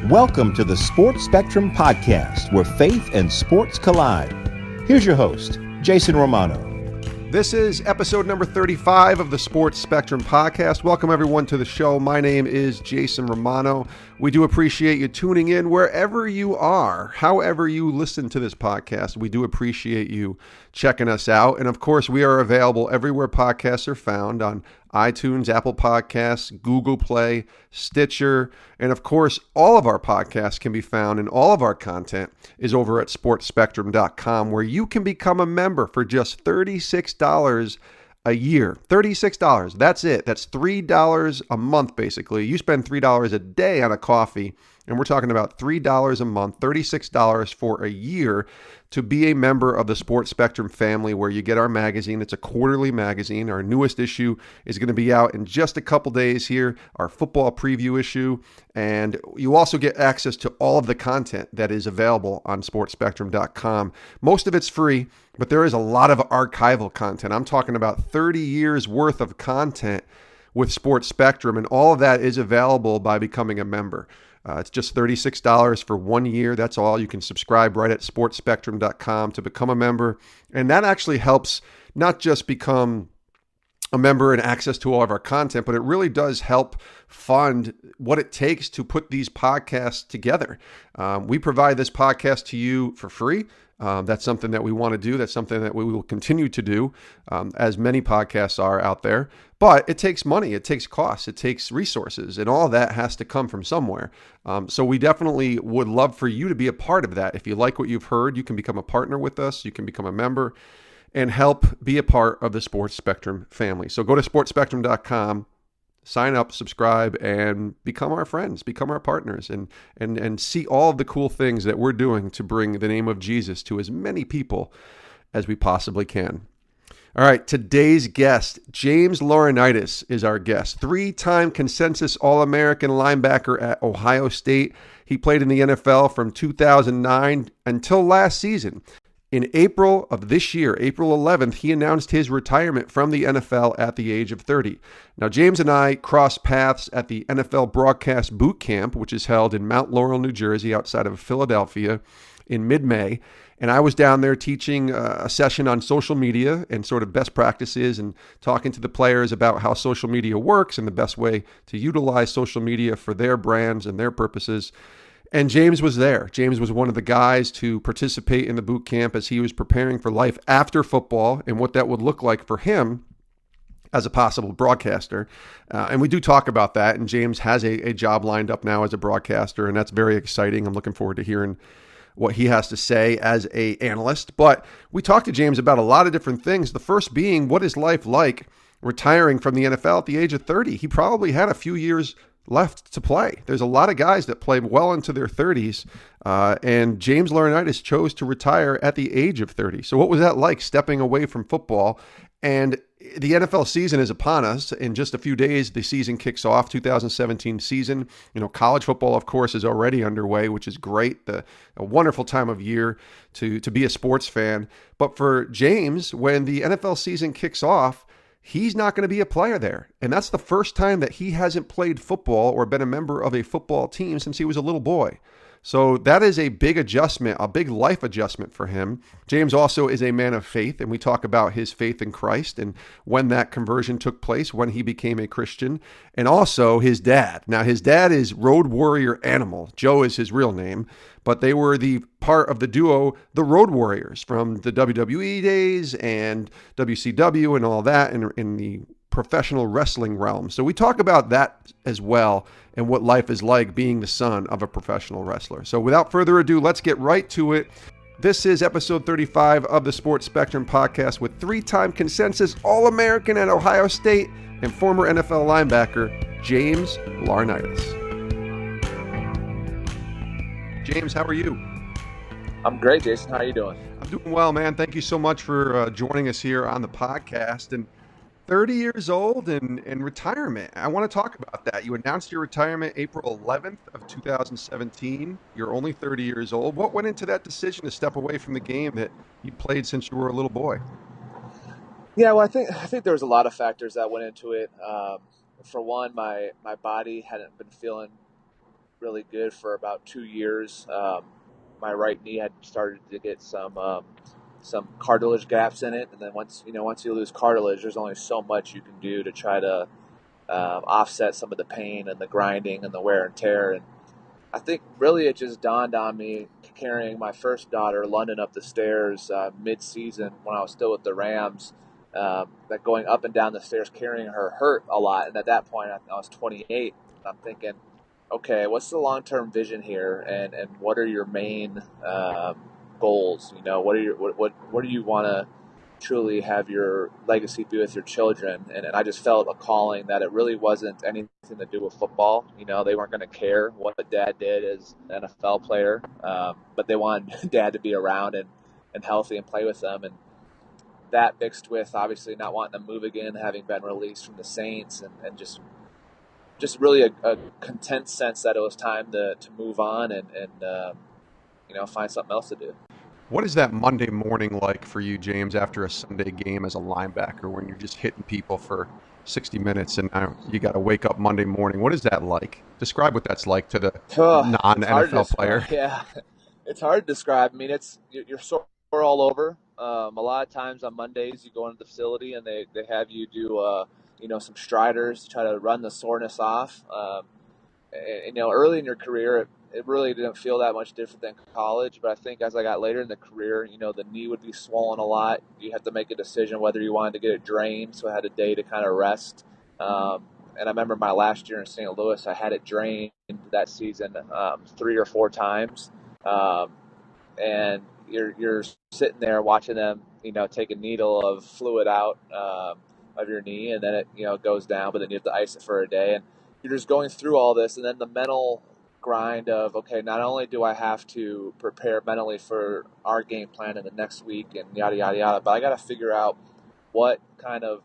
Welcome to the Sports Spectrum Podcast, where faith and sports collide. Here's your host, Jason Romano. This is episode number 35 of the Sports Spectrum Podcast. Welcome, everyone, to the show. My name is Jason Romano. We do appreciate you tuning in wherever you are, however you listen to this podcast. We do appreciate you checking us out. And, of course, we are available everywhere podcasts are found, on iTunes, Apple Podcasts, Google Play, Stitcher, and of course, all of our podcasts can be found and all of our content is over at sportspectrum.com, where you can become a member for just $36 a year. $36. That's it. That's $3 a month, basically. You spend $3 a day on a coffee, and we're talking about $3 a month, $36 for a year to be a member of the Sports Spectrum family, where you get our magazine. It's a quarterly magazine. Our newest issue is going to be out in just a couple days here, our football preview issue. And you also get access to all of the content that is available on sportspectrum.com. Most of it's free, but there is a lot of archival content. I'm talking about 30 years worth of content with Sports Spectrum, and all of that is available by becoming a member. It's just $36 for 1 year. That's all. You can subscribe right at sportspectrum.com to become a member. And that actually helps not just become a member and access to all of our content, but it really does help fund what it takes to put these podcasts together. We provide this podcast to you for free. That's something that we want to do. That's something that we will continue to do, as many podcasts are out there. But it takes money, it takes costs, it takes resources, and all that has to come from somewhere. So we definitely would love for you to be a part of that. If you like what you've heard, you can become a partner with us. You can become a member and help be a part of the Sports Spectrum family. So go to sportspectrum.com, sign up, subscribe, and become our friends, become our partners, and see all of the cool things that we're doing to bring the name of Jesus to as many people as we possibly can. All right, today's guest, James Laurinaitis, is our guest. Three-time consensus All-American linebacker at Ohio State. He played in the NFL from 2009 until last season. In April of this year, April 11th, he announced his retirement from the NFL at the age of 30. Now, James and I crossed paths at the NFL Broadcast Boot Camp, which is held in Mount Laurel, New Jersey, outside of Philadelphia, in mid-May. And I was down there teaching a session on social media and sort of best practices, and talking to the players about how social media works and the best way to utilize social media for their brands and their purposes. And James was there. James was one of the guys to participate in the boot camp as he was preparing for life after football and what that would look like for him as a possible broadcaster. And we do talk about that. And James has a job lined up now as a broadcaster, and that's very exciting. I'm looking forward to hearing what he has to say as an analyst. But we talked to James about a lot of different things. The first being, what is life like retiring from the NFL at the age of 30? He probably had a few years left to play. There's a lot of guys that played well into their 30s, and James Laurinaitis chose to retire at the age of 30. So what was that like, stepping away from football? And the NFL season is upon us. In just a few days, the season kicks off, 2017 season. You know, college football, of course, is already underway, which is great. A wonderful time of year to be a sports fan. But for James, when the NFL season kicks off, he's not going to be a player there. And that's the first time that he hasn't played football or been a member of a football team since he was a little boy. So that is a big adjustment, a big life adjustment for him. James also is a man of faith, and we talk about his faith in Christ and when that conversion took place, when he became a Christian, and also his dad. Now, his dad is Road Warrior Animal. Joe is his real name, but they were the part of the duo, the Road Warriors, from the WWE days and WCW and all that in the professional wrestling realm. So we talk about that as well, and what life is like being the son of a professional wrestler. So without further ado, let's get right to it. This is episode 35 of the Sports Spectrum Podcast with three-time consensus All-American at Ohio State and former NFL linebacker, James Laurinaitis. James, how are you? I'm great, Jason. How are you doing? I'm doing well, man. Thank you so much for joining us here on the podcast. And 30 years old and retirement. I want to talk about that. You announced your retirement April 11th of 2017. You're only 30 years old. What went into that decision to step away from the game that you played since you were a little boy? Yeah, well, I think there was a lot of factors that went into it. For one, my body hadn't been feeling really good for about 2 years. My right knee had started to get some cartilage gaps in it, and then once you lose cartilage, there's only so much you can do to try to offset some of the pain and the grinding and the wear and tear. And I think really it just dawned on me carrying my first daughter, London, up the stairs mid-season when I was still with the Rams. That going up and down the stairs carrying her hurt a lot, and at that point I was 28. I'm thinking, okay, what's the long-term vision here, and what are your main goals? What do you want to truly have your legacy be with your children? And I just felt a calling that it really wasn't anything to do with football. They weren't going to care what Dad did as an NFL player, but they wanted Dad to be around and healthy and play with them. And that mixed with obviously not wanting to move again, having been released from the Saints, and just really a content sense that it was time to move on and find something else to do. What is that Monday morning like for you, James, after a Sunday game as a linebacker when you're just hitting people for 60 minutes and now you got to wake up Monday morning? What is that like? Describe what that's like to the non-NFL player. Yeah, it's hard to describe. I mean, you're sore all over. A lot of times on Mondays you go into the facility and they have you do some striders to try to run the soreness off. Early in your career, it really didn't feel that much different than college. But I think as I got later in the career, the knee would be swollen a lot. You had to make a decision whether you wanted to get it drained. So I had a day to kind of rest. And I remember my last year in St. Louis, I had it drained that season 3 or 4 times. And you're sitting there watching them, take a needle of fluid out of your knee, and then it goes down, but then you have to ice it for a day. And you're just going through all this, and then the mental grind of, okay, not only do I have to prepare mentally for our game plan in the next week and yada, yada, yada, but I got to figure out what kind of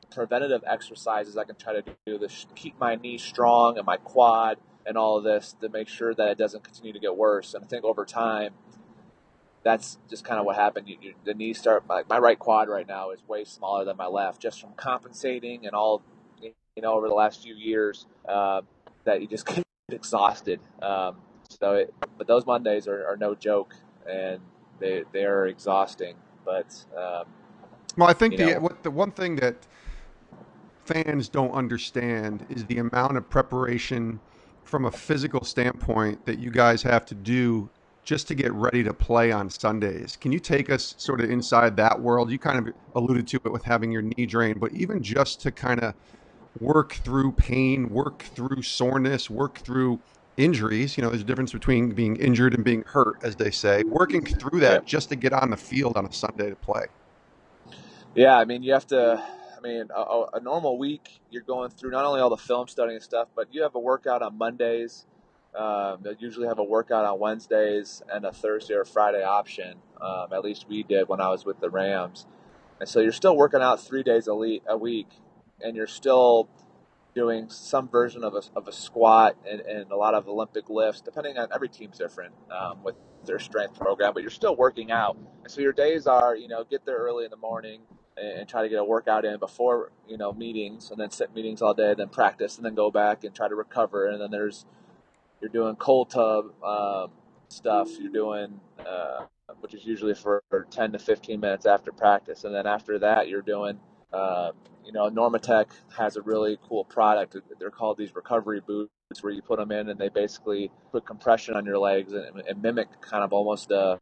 preventative exercises I can try to do to keep my knee strong and my quad and all of this to make sure that it doesn't continue to get worse. And I think over time, that's just kind of what happened. The knees start, my right quad right now is way smaller than my left, just from compensating and all, over the last few years, that you just get exhausted. But those Mondays are no joke, and they are exhausting. But well, I think the one thing that fans don't understand is the amount of preparation from a physical standpoint that you guys have to do just to get ready to play on Sundays. Can you take us sort of inside that world? You kind of alluded to it with having your knee drained, but even just to kind of work through pain, work through soreness, work through injuries. There's a difference between being injured and being hurt, as they say, working through that just to get on the field on a Sunday to play. Yeah, I mean, you have to, a normal week, you're going through not only all the film studying and stuff, but you have a workout on Mondays. They usually have a workout on Wednesdays and a Thursday or Friday option. At least we did when I was with the Rams. And so you're still working out 3 days a week, and you're still doing some version of a squat and a lot of Olympic lifts, depending on, every team's different with their strength program, but you're still working out. And so your days are, get there early in the morning and try to get a workout in before, meetings, and then sit meetings all day, then practice, and then go back and try to recover. And then you're doing cold tub stuff. You're doing, which is usually for 10 to 15 minutes after practice. And then after that, you're doing, Normatec has a really cool product. They're called these recovery boots, where you put them in and they basically put compression on your legs and mimic kind of almost a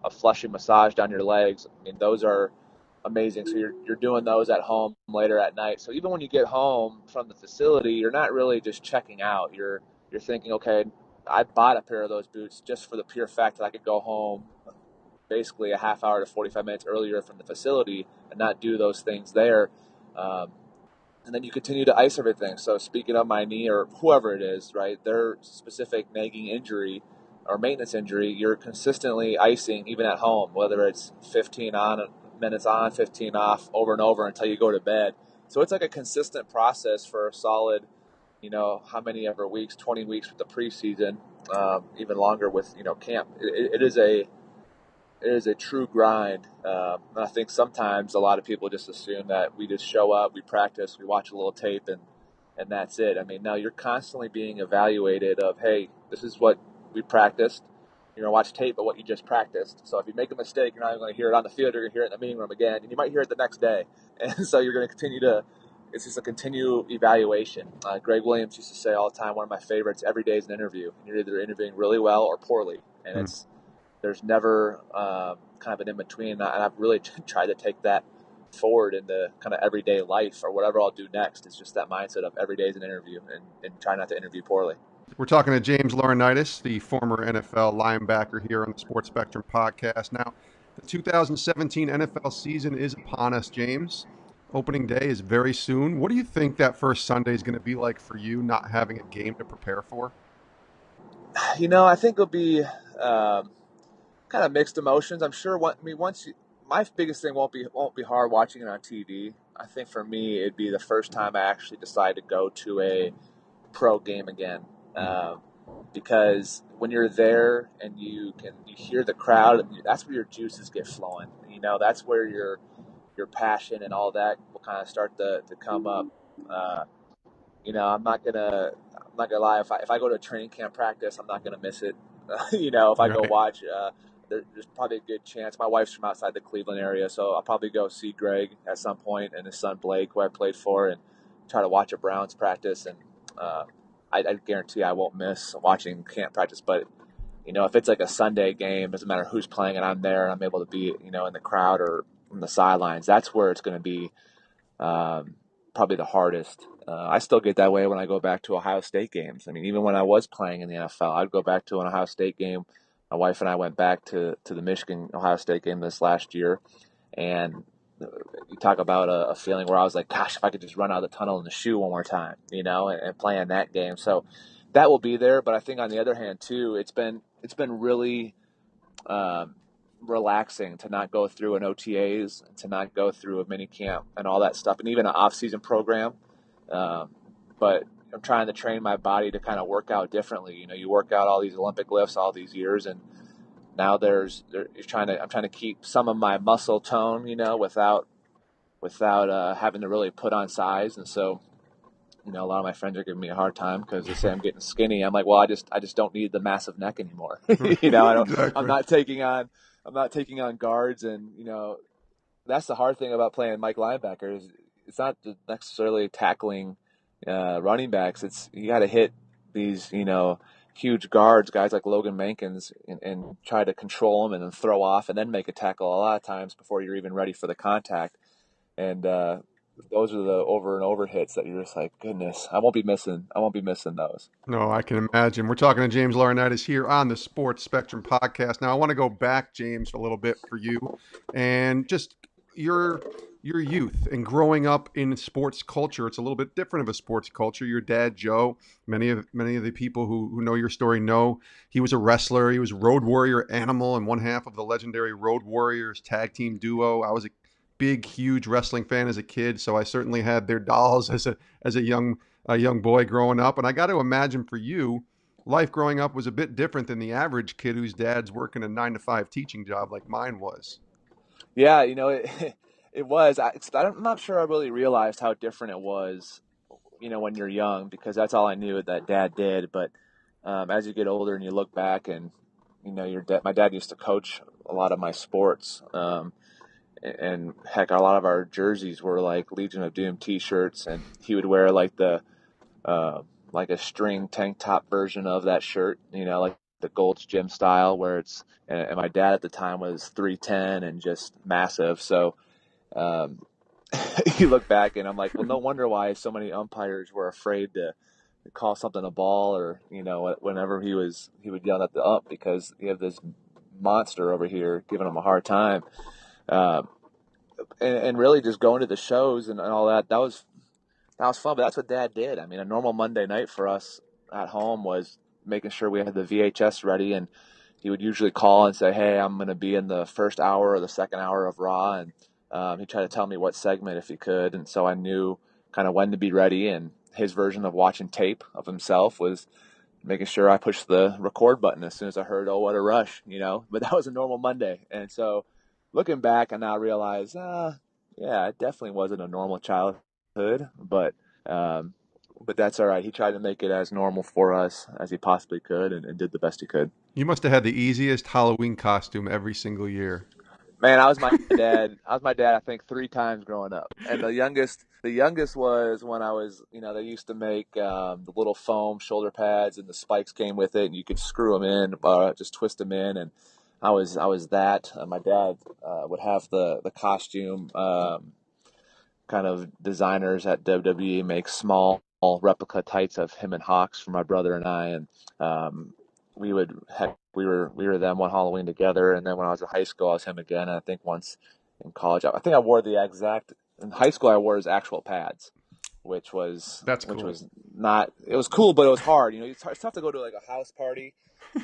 flushing massage down your legs. I mean, those are amazing. So you're doing those at home later at night. So even when you get home from the facility, you're not really just checking out. You're thinking, okay, I bought a pair of those boots just for the pure fact that I could go home basically a half hour to 45 minutes earlier from the facility and not do those things there. And then you continue to ice everything. So speaking of my knee or whoever it is, right, their specific nagging injury or maintenance injury, you're consistently icing even at home, whether it's 15 minutes on, 15 off, over and over until you go to bed. So it's like a consistent process for a solid, how many ever weeks, 20 weeks with the preseason, even longer with, camp. It is a true grind. And I think sometimes a lot of people just assume that we just show up, we practice, we watch a little tape, and and that's it. I mean, now you're constantly being evaluated of, hey, this is what we practiced. You're going to watch tape of what you just practiced. So if you make a mistake, you're not even going to hear it on the field. You're going to hear it in the meeting room again, and you might hear it the next day. And so you're going to continue to – it's just a continual evaluation. Greg Williams used to say all the time, one of my favorites, every day is an interview. You're either interviewing really well or poorly, and there's never kind of an in-between. And I've really tried to take that forward into kind of everyday life or whatever I'll do next. It's just that mindset of every day is an interview and try not to interview poorly. We're talking to James Laurinaitis, the former NFL linebacker here on the Sports Spectrum podcast. Now, the 2017 NFL season is upon us, James. Opening day is very soon. What do you think that first Sunday is going to be like for you, not having a game to prepare for? I think it'll be kind of mixed emotions. I'm sure. My biggest thing won't be hard watching it on TV. I think for me, it'd be the first time I actually decide to go to a pro game again. Because when you're there and you hear the crowd, that's where your juices get flowing. That's where your passion and all that will kind of start to come up. I'm not gonna lie. If I go to a training camp practice, I'm not gonna miss it. If I go watch, there's probably a good chance. My wife's from outside the Cleveland area, so I'll probably go see Greg at some point and his son Blake, who I played for, and try to watch a Browns practice. And I guarantee I won't miss watching camp practice. But if it's like a Sunday game, doesn't matter who's playing, and I'm there and I'm able to be in the crowd or on the sidelines. That's where it's going to be probably the hardest. I still get that way when I go back to Ohio State games. I mean, even when I was playing in the NFL, I'd go back to an Ohio State game. My wife and I went back to the Michigan-Ohio State game this last year, and you talk about a feeling where I was like, gosh, if I could just run out of the tunnel in the shoe one more time, and play in that game. So that will be there. But I think on the other hand, too, it's been really relaxing to not go through an OTAs, to not go through a mini camp and all that stuff, and even an off-season program. But I'm trying to train my body to kind of work out differently. You work out all these Olympic lifts all these years, and now I'm trying to keep some of my muscle tone, without having to really put on size. And so, a lot of my friends are giving me a hard time because they say I'm getting skinny. I'm like, well, I just don't need the massive neck anymore. Exactly. I'm not taking on guards, and that's the hard thing about playing Mike linebacker is it's not necessarily tackling running backs. It's you got to hit these huge guards, guys like Logan Mankins, and try to control them and then throw off and then make a tackle a lot of times before you're even ready for the contact. And those are the over and over hits that you're just like, goodness, I won't be missing those. No, I can imagine. We're talking to James Laurinaitis here on the Sports Spectrum podcast. Now, I want to go back, James, a little bit for you, and just your youth and growing up in sports culture. It's a little bit different of a sports culture. Your dad, Joe, many of the people who know your story know he was a wrestler. He was Road Warrior Animal and one half of the legendary Road Warriors tag team duo. I was a big, huge wrestling fan as a kid, so I certainly had their dolls as a young boy growing up. And I got to imagine for you, life growing up was a bit different than the average kid whose dad's working a 9-to-5 teaching job like mine was. Yeah, it was. I'm not sure I really realized how different it was, when you're young, because that's all I knew that Dad did. But as you get older and you look back, and my dad used to coach a lot of my sports. And heck, a lot of our jerseys were like Legion of Doom T-shirts, and he would wear like like a string tank top version of that shirt, like the Gold's Gym style, where and my dad at the time was 3'10" and just massive. So you look back, and I'm like, well, no wonder why so many umpires were afraid to call something a ball, or whenever he would yell at the ump, because you have this monster over here giving him a hard time. And really just going to the shows and all that was fun. But that's what Dad did. I mean, a normal Monday night for us at home was making sure we had the VHS ready, and he would usually call and say, hey, I'm going to be in the first hour or the second hour of Raw, and he'd try to tell me what segment if he could, and so I knew kind of when to be ready. And his version of watching tape of himself was making sure I pushed the record button as soon as I heard, oh, what a rush, but that was a normal Monday. And so looking back, I now realize, yeah, it definitely wasn't a normal childhood, but but that's all right. He tried to make it as normal for us as he possibly could, and did the best he could. You must have had the easiest Halloween costume every single year. Man, I was my dad. I was my dad. I think 3 times growing up, and the youngest was when I was. They used to make the little foam shoulder pads, and the spikes came with it, and you could screw them in, just twist them in, and I was that. My dad would have the costume. Kind of designers at WWE make small replica tights of him and Hawks for my brother and I, and we would heck we were them one Halloween together, and then when I was in high school, I was him again. And I think once in college, I think I wore the exact in high school. I wore his actual pads, which was That's which cool. was not. It was cool, but it was hard. It's tough to go to like a house party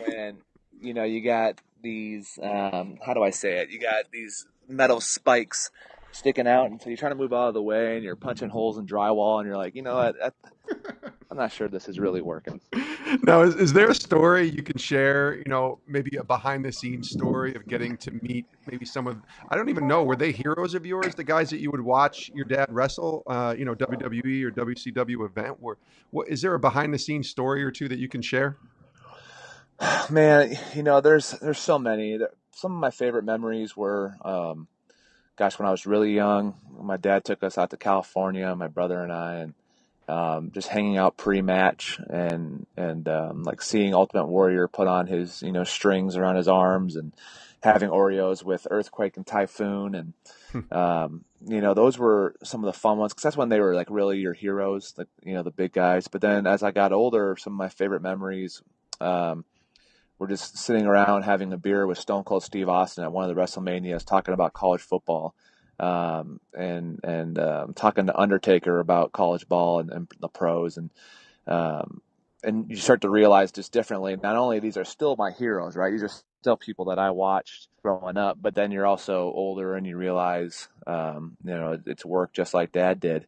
when you got these. How do I say it? You got these metal spikes sticking out, and so you're trying to move out of the way, and you're punching holes in drywall, and you're like, what? I'm not sure this is really working. Now, is there a story you can share, maybe a behind the scenes story of getting to meet maybe some of, I don't even know, were they heroes of yours, the guys that you would watch your dad wrestle, WWE or WCW event? What is there a behind the scenes story or two that you can share? Man, there's so many. Some of my favorite memories were, gosh, when I was really young, my dad took us out to California, my brother and I, and just hanging out pre-match and like seeing Ultimate Warrior put on his strings around his arms and having Oreos with Earthquake and Typhoon, and those were some of the fun ones because that's when they were like really your heroes, like the big guys. But then as I got older, some of my favorite memories were just sitting around having a beer with Stone Cold Steve Austin at one of the WrestleManias, talking about college football. And talking to Undertaker about college ball and the pros, and you start to realize just differently. Not only these are still my heroes, right? These are still people that I watched growing up, but then you're also older and you realize, it's work just like Dad did,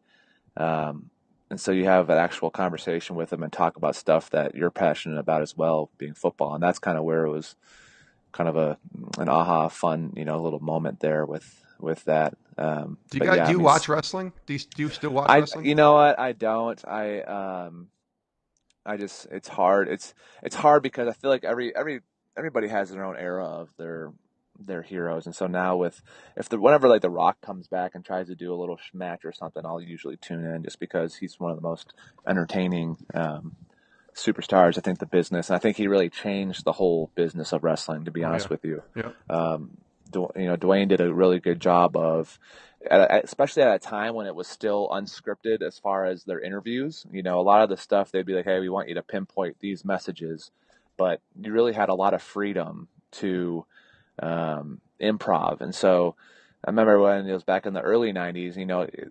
and so you have an actual conversation with them and talk about stuff that you're passionate about as well, being football, and that's kind of where it was kind of an aha fun little moment there with that. Do But yeah, I you mean, watch wrestling? Do you still watch I wrestling? you know what, I don't. I just it's hard. It's hard because I feel like everybody has their own era of their heroes, and so now whenever like The Rock comes back and tries to do a little match or something, I'll usually tune in just because he's one of the most entertaining superstars. I think the business, and I think he really changed the whole business of wrestling. To be Oh honest yeah, with you, yeah. Dwayne did a really good job of, especially at a time when it was still unscripted as far as their interviews. A lot of the stuff they'd be like, "Hey, we want you to pinpoint these messages," but you really had a lot of freedom to improv. And so I remember when it was back in the early '90s.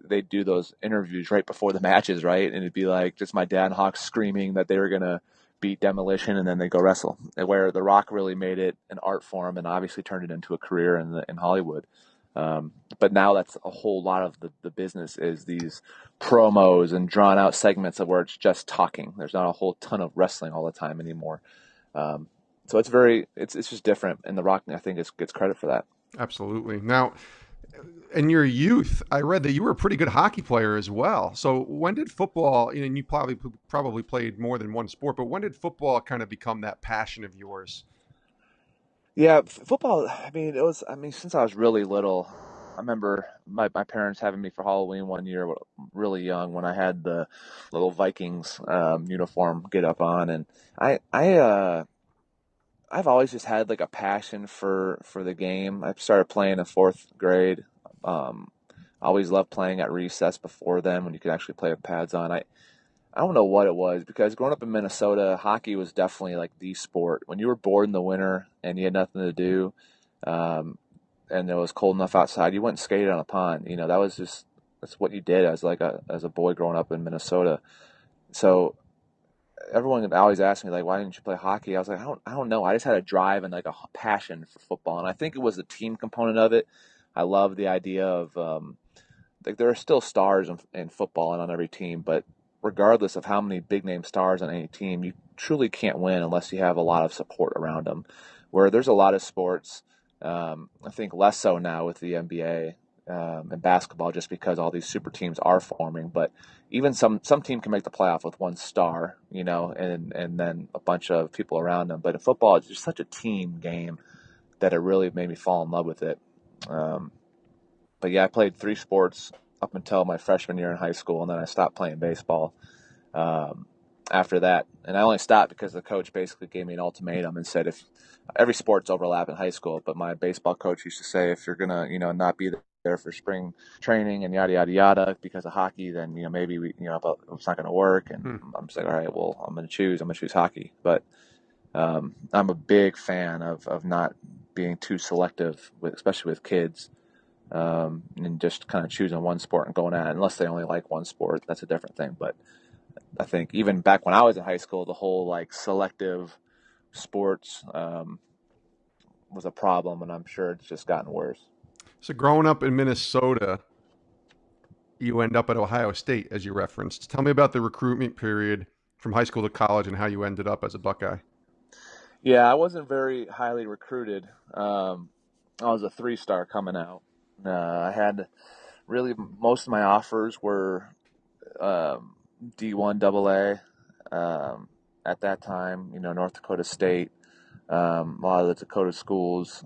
They'd do those interviews right before the matches, right? And it'd be like just my dad and Hawk screaming that they were gonna beat Demolition, and then they go wrestle. Where The Rock really made it an art form and obviously turned it into a career in Hollywood. But now that's a whole lot of the business is these promos and drawn out segments of where it's just talking. There's not a whole ton of wrestling all the time anymore. So it's just different. And The Rock, I think, gets credit for that. Absolutely. Now, in your youth, I read that you were a pretty good hockey player as well. So when did football, and you probably played more than one sport, but when did football kind of become that passion of yours? Yeah, football. I mean, since I was really little. I remember my parents having me for Halloween one year, really young, when I had the little Vikings uniform get up on, and I've always just had like a passion for the game. I started playing in fourth grade. I always loved playing at recess before then when you could actually play with pads on. I don't know what it was because growing up in Minnesota, hockey was definitely like the sport. When you were bored in the winter and you had nothing to do, um, and it was cold enough outside, you went and skated on a pond. That's what you did as a boy growing up in Minnesota. So everyone would always ask me like, why didn't you play hockey? I was like, I don't know. I just had a drive and like a passion for football, and I think it was the team component of it. I love the idea of like there are still stars in football and on every team, but regardless of how many big name stars on any team, you truly can't win unless you have a lot of support around them. Where there's a lot of sports, I think less so now with the NBA and basketball, just because all these super teams are forming. But even some team can make the playoff with one star, and then a bunch of people around them. But in football, it's just such a team game that it really made me fall in love with it. But yeah, I played 3 sports up until my freshman year in high school, and then I stopped playing baseball after that. And I only stopped because the coach basically gave me an ultimatum and said, if every sport's overlap in high school, but my baseball coach used to say, if you're gonna, not be there for spring training and yada yada yada because of hockey, then maybe it's not gonna work. And I'm just like, all right, well, I'm gonna choose hockey. But I'm a big fan of not being too selective, especially with kids. And just kind of choosing one sport and going at it, unless they only like one sport, that's a different thing. But I think even back when I was in high school, the whole selective sports was a problem, and I'm sure it's just gotten worse. So growing up in Minnesota, you end up at Ohio State, as you referenced. Tell me about the recruitment period from high school to college and how you ended up as a Buckeye. Yeah, I wasn't very highly recruited. I was a 3-star coming out. I had really most of my offers were D1 AA at that time, North Dakota State, a lot of the Dakota schools.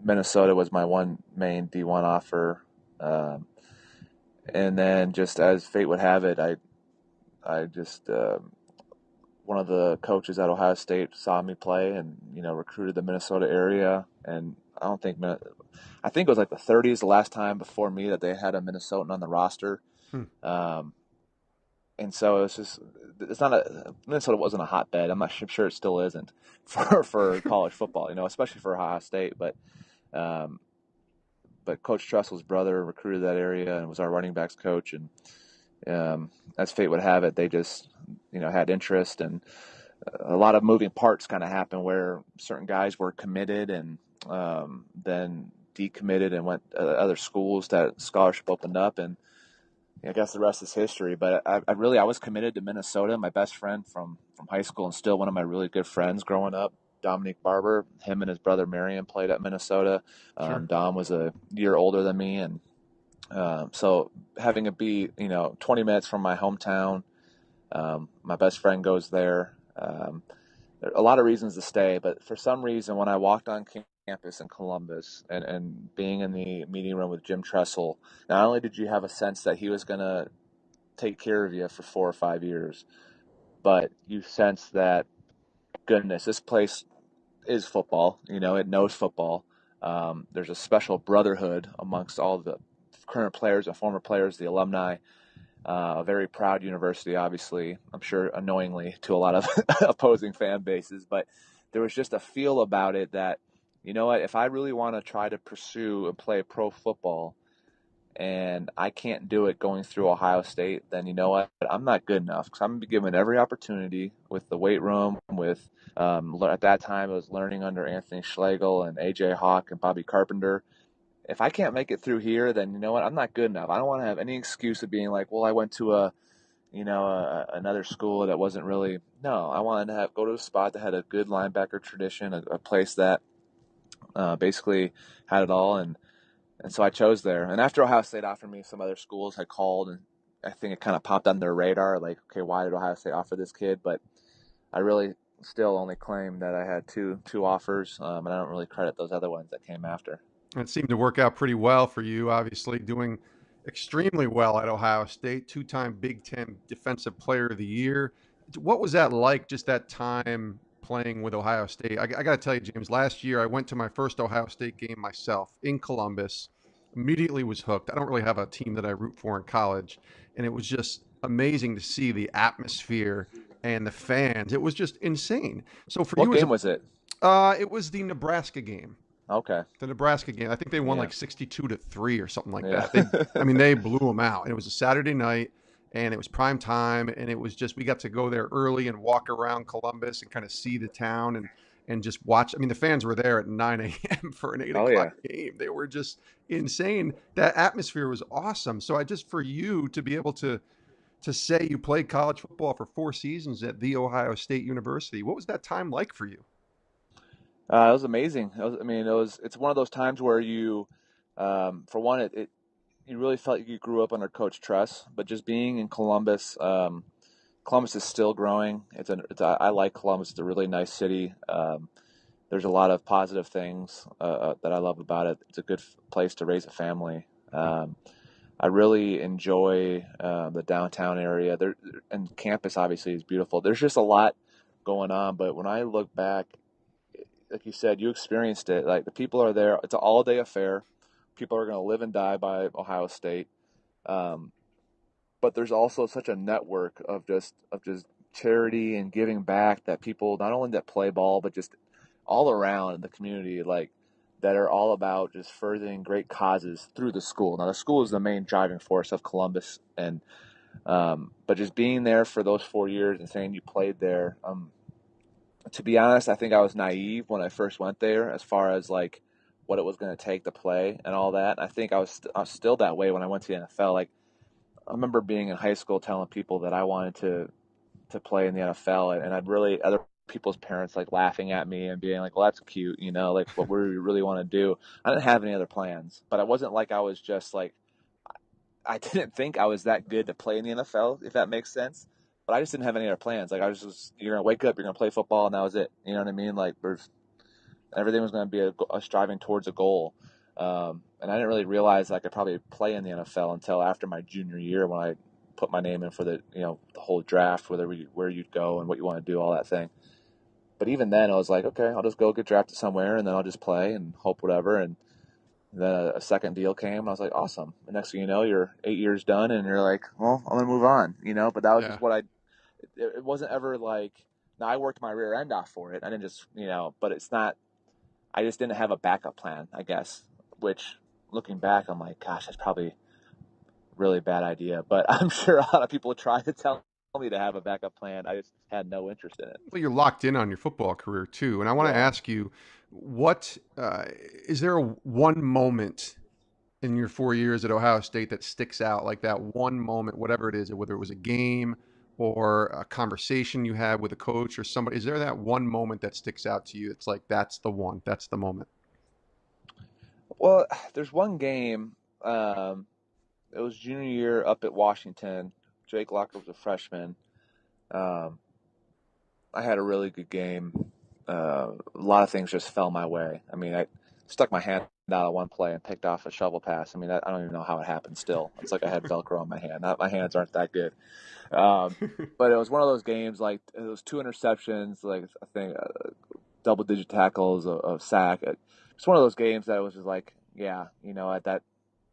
Minnesota was my one main D1 offer. And then just as fate would have it, I just one of the coaches at Ohio State saw me play and, recruited the Minnesota area. And I think it was like the 30s, the last time before me that they had a Minnesotan on the roster. And so Minnesota wasn't a hotbed. I'm sure it still isn't for college football, especially for Ohio State. But Coach Trustle's brother recruited that area and was our running backs coach. And as fate would have it, they just, had interest, and a lot of moving parts kind of happened where certain guys were committed and then decommitted and went to other schools that scholarship opened up. And I guess the rest is history. But I was committed to Minnesota. My best friend from high school and still one of my really good friends growing up, Dominic Barber, him and his brother Marion played at Minnesota. Sure. Dom was a year older than me. And so having it be, 20 minutes from my hometown, my best friend goes there. There are a lot of reasons to stay, but for some reason, when I walked on campus in Columbus and being in the meeting room with Jim Tressel, not only did you have a sense that he was going to take care of you for 4 or 5 years, but you sense that, goodness, this place is football. It knows football. There's a special brotherhood amongst all the current players and former players, the alumni. A very proud university, obviously, I'm sure annoyingly to a lot of opposing fan bases, but there was just a feel about it that, if I really want to try to pursue and play pro football and I can't do it going through Ohio State, then I'm not good enough, because I'm going to be given every opportunity with the weight room, with at that time I was learning under Anthony Schlegel and A.J. Hawk and Bobby Carpenter. If I can't make it through here, then I'm not good enough. I don't want to have any excuse of being like, well, I went to another school that wasn't really. No, I wanted to go to a spot that had a good linebacker tradition, a place that basically had it all, and so I chose there. And after Ohio State offered me, some other schools had called, and I think it kind of popped on their radar, like, okay, why did Ohio State offer this kid? But I really still only claim that I had two offers, and I don't really credit those other ones that came after. It seemed to work out pretty well for you, obviously doing extremely well at Ohio State, 2-time Big Ten Defensive Player of the Year. What was that like, just that time playing with Ohio State? I got to tell you, James, last year I went to my first Ohio State game myself in Columbus, immediately was hooked. I don't really have a team that I root for in college, and it was just amazing to see the atmosphere and the fans. It was just insane. So for What you, game was it? It was the Nebraska game. Okay. The Nebraska game. I think they won Yeah. like 62-3 or something like Yeah. that. They blew them out. And it was a Saturday night, and it was prime time, and it was just, we got to go there early and walk around Columbus and kind of see the town and just watch. The fans were there at 9 a.m. for an 8 o'clock game. They were just insane. That atmosphere was awesome. So for you to be able to say you played college football for 4 seasons at The Ohio State University, what was that time like for you? It was amazing. It's one of those times where you, for one, you really felt you grew up under Coach Tress. But just being in Columbus, Columbus is still growing. I like Columbus. It's a really nice city. There's a lot of positive things that I love about it. It's a good place to raise a family. I really enjoy the downtown area. And campus obviously is beautiful. There's just a lot going on. But when I look back, like you said, you experienced it. Like the people are there. It's an all-day affair. People are going to live and die by Ohio State. Um, but there's also such a network of just charity and giving back that people not only that play ball but just all around the community like that are all about just furthering great causes through the school. Now the school is the main driving force of Columbus, and but just being there for those 4 years and saying you played there. To be honest, I think I was naive when I first went there as far as like what it was going to take to play and all that. I think I was still that way when I went to the NFL. Like I remember being in high school telling people that I wanted to play in the NFL, and I'd really other people's parents like laughing at me and being like, "Well, that's cute," like what we really want to do. I didn't have any other plans, but it wasn't like I was just like I didn't think I was that good to play in the NFL, if that makes sense. But I just didn't have any other plans. Like I was just, you're gonna wake up, you're gonna play football, and that was it. You know what I mean? Like everything was gonna be a striving towards a goal. And I didn't really realize I could probably play in the NFL until after my junior year when I put my name in for the whole draft, where you'd go and what you want to do, all that thing. But even then, I was like, okay, I'll just go get drafted somewhere, and then I'll just play and hope whatever. And then a second deal came, and I was like, awesome. The next thing you know, you're 8 years done, and you're like, well, I'm gonna move on, But that was Yeah. just it wasn't ever like. Now I worked my rear end off for it. I didn't just, but it's not. I just didn't have a backup plan, I guess. Which, looking back, I'm like, gosh, that's probably a really bad idea. But I'm sure a lot of people tried to tell me to have a backup plan. I just had no interest in it. Well, you're locked in on your football career too, and I want to Yeah. ask you, what is there one moment in your 4 years at Ohio State that sticks out, like that one moment, whatever it is, whether it was a game or a conversation you had with a coach or somebody? Is there that one moment that sticks out to you? It's like that's the one, that's the moment. Well, there's one game. It was junior year up at Washington. Jake Locker was a freshman. Um, I had a really good game. A lot of things just fell my way. I mean, I stuck my hand out of one play and picked off a shovel pass. I mean, I don't even know how it happened still. It's like I had Velcro on my hand. My hands aren't that good. Um, but it was one of those games, like, it was 2 interceptions, like, I think double-digit tackles, of sack. It's one of those games that was just like, yeah, at that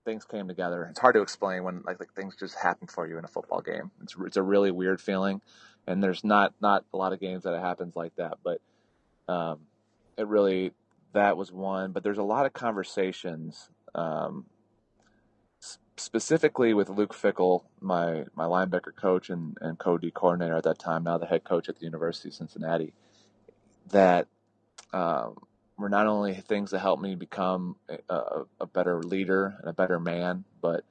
things came together. It's hard to explain when like things just happen for you in a football game. It's a really weird feeling, and there's not a lot of games that it happens like that. But um, it really that was one. But there's a lot of conversations, specifically with Luke Fickle, my linebacker coach and co-D coordinator at that time, now the head coach at the University of Cincinnati, that um, were not only things that helped me become a better leader and a better man, but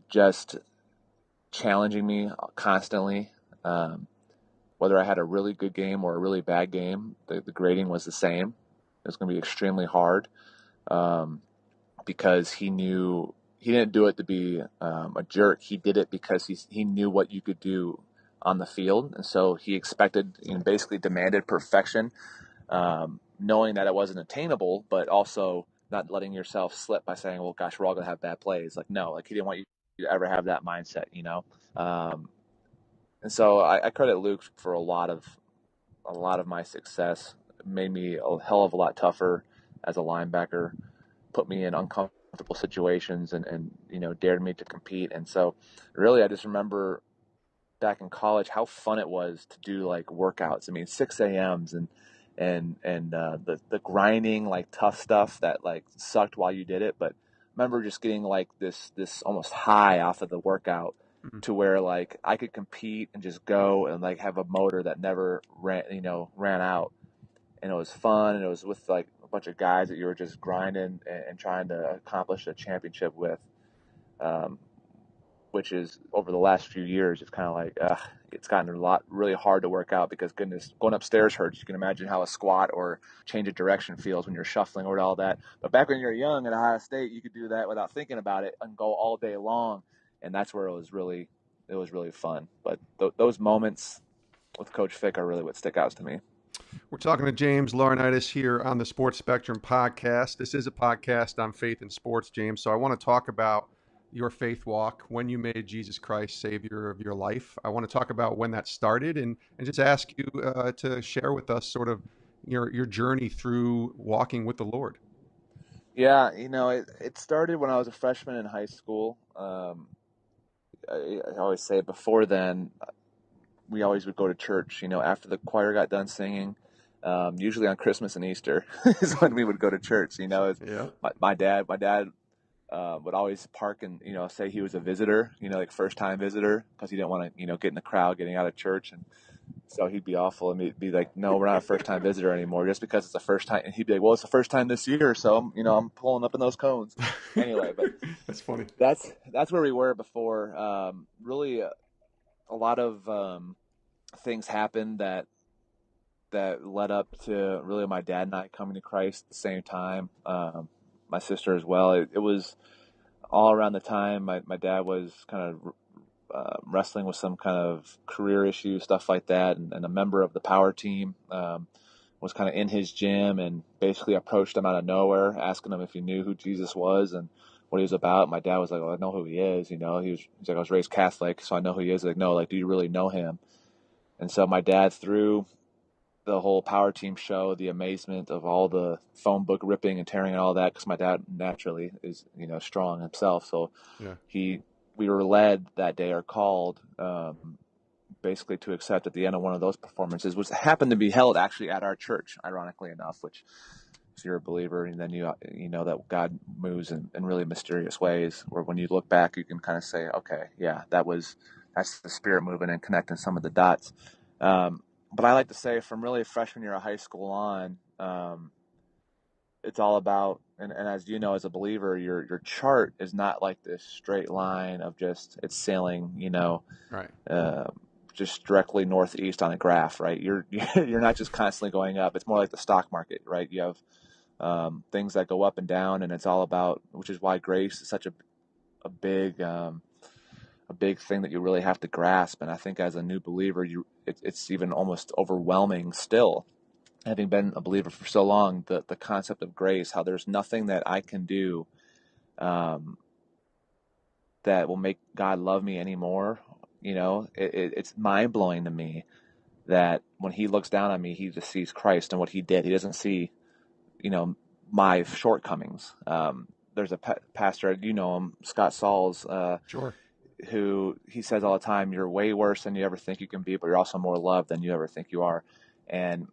just challenging me constantly. Whether I had a really good game or a really bad game, the grading was the same. It was going to be extremely hard, because he knew he didn't do it to be a jerk. He did it because he knew what you could do on the field, and so he expected and basically demanded perfection, knowing that it wasn't attainable, but also not letting yourself slip by saying, well, gosh, we're all going to have bad plays. Like, no, like he didn't want you to ever have that mindset. Um, and so I credit Luke for a lot of my success. It made me a hell of a lot tougher as a linebacker, put me in uncomfortable situations and dared me to compete. And so really, I just remember back in college how fun it was to do like workouts. I mean, 6 a.m.s and the grinding, like tough stuff that like sucked while you did it. But I remember just getting like this almost high off of the workout, to where like I could compete and just go and like have a motor that never ran out. And it was fun, and it was with like a bunch of guys that you were just grinding and trying to accomplish a championship with. Um, which is over the last few years, it's kind of like, it's gotten really hard to work out because goodness, going upstairs hurts. You can imagine how a squat or change of direction feels when you're shuffling over all that. But back when you're young at Ohio State, you could do that without thinking about it and go all day long. And that's where it was really fun. But those moments with Coach Fick are really what stick out to me. We're talking to James Laurinaitis here on the Sports Spectrum podcast. This is a podcast on faith and sports, James. So I want to talk about your faith walk, when you made Jesus Christ Savior of your life. I want to talk about when that started and just ask you to share with us sort of your journey through walking with the Lord. Yeah, it started when I was a freshman in high school. I always say before then, we always would go to church, after the choir got done singing. Usually on Christmas and Easter is when we would go to church. Yeah. My dad would always park and say he was a visitor, like first time visitor, because he didn't want to get in the crowd getting out of church, and so he'd be awful and he'd be like, "No, we're not a first time visitor anymore, just because it's the first time." And he'd be like, "Well, it's the first time this year, so I'm pulling up in those cones." Anyway, but That's funny. That's where we were before. Really, a lot of things happened that led up to really my dad and I coming to Christ at the same time. My sister as well. It was all around the time my dad was kind of wrestling with some kind of career issue, stuff like that, and a member of the power team was kind of in his gym and basically approached him out of nowhere, asking him if he knew who Jesus was and what he was about. My dad was like, "Well, I know who he is." He's like, "I was raised Catholic, so I know who he is." Like, "No, like, do you really know him?" And so my dad, through the whole power team show, the amazement of all the phone book ripping and tearing and all that, because my dad naturally is strong himself, so Yeah. we were led that day, or called, basically to accept at the end of one of those performances, which happened to be held actually at our church, ironically enough, which, if you're a believer, and then you know that God moves in really mysterious ways, where when you look back you can kind of say, okay, yeah, that's the Spirit moving and connecting some of the dots. But I like to say, from really freshman year of high school on, it's all about, and as you know, as a believer, your chart is not like this straight line of just it's sailing, Right. just directly northeast on a graph, right? You're not just constantly going up. It's more like the stock market, right? You have things that go up and down, and it's all about, which is why grace is such a big thing that you really have to grasp. And I think as a new believer, it's even almost overwhelming still, having been a believer for so long, the concept of grace, how there's nothing that I can do that will make God love me anymore. It's mind blowing to me that when he looks down on me, he just sees Christ and what he did. He doesn't see, my shortcomings. There's a pastor, him, Scott Sauls, Sure. who he says all the time, "You're way worse than you ever think you can be, but you're also more loved than you ever think you are." And